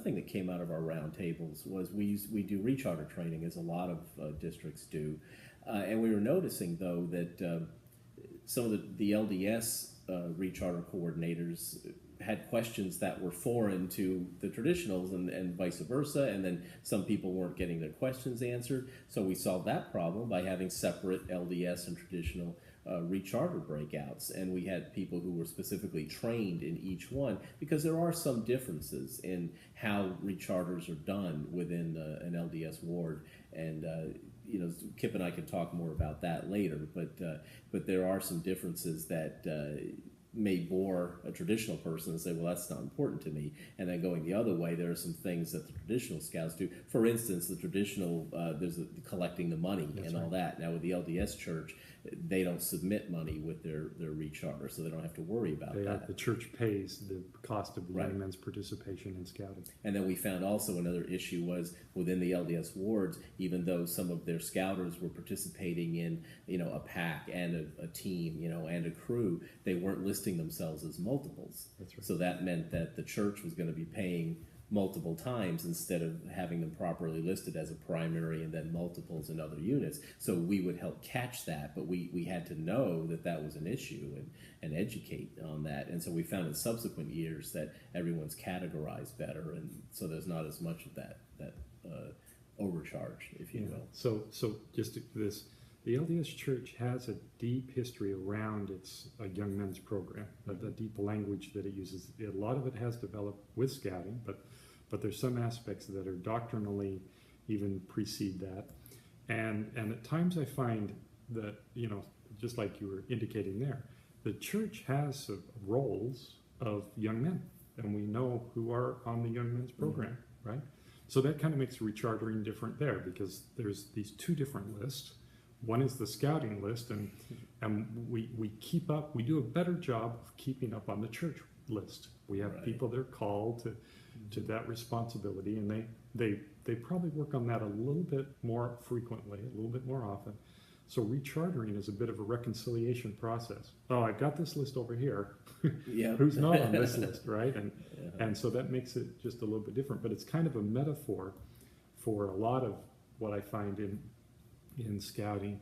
thing that came out of our roundtables was we do recharter training, as a lot of districts do, and we were noticing though that some of the LDS recharter coordinators had questions that were foreign to the traditionals, and vice versa, and then some people weren't getting their questions answered. So we solved that problem by having separate LDS and traditional recharter breakouts, and we had people who were specifically trained in each one, because there are some differences in how recharters are done within an LDS ward, and you know, Kip and I can talk more about that later, but there are some differences that may bore a traditional person and say, well, that's not important to me. And then going the other way, there are some things that the traditional scouts do. For instance, the traditional, there's collecting the money and all that. Now with the LDS church, they don't submit money with their recharter, so they don't have to worry about that. The church pays the cost of the young men's participation in scouting. And then we found also another issue was within the LDS wards, even though some of their scouters were participating in, you know, a pack and a team, you know, and a crew, they weren't listing themselves as multiples. That's right. So that meant that the church was going to be paying multiple times instead of having them properly listed as a primary and then multiples in other units. So we would help catch that, but we had to know that that was an issue and educate on that. And so we found in subsequent years that everyone's categorized better, and so there's not as much of that overcharge, if you will. So just this, the LDS Church has a deep history around its young men's program, the deep language that it uses. A lot of it has developed with scouting, but there's some aspects that are doctrinally even precede that. And at times I find that, you know, just like you were indicating there, the church has roles of young men, and we know who are on the young men's program, right? So that kind of makes rechartering different there, because there's these two different lists. One is the scouting list, and we keep up, we do a better job of keeping up on the church list. We have people that are called to that responsibility, and they probably work on that a little bit more frequently, a little bit more often. So rechartering is a bit of a reconciliation process. Oh, I've got this list over here. Who's not on this list, right? And so that makes it just a little bit different. But it's kind of a metaphor for a lot of what I find in scouting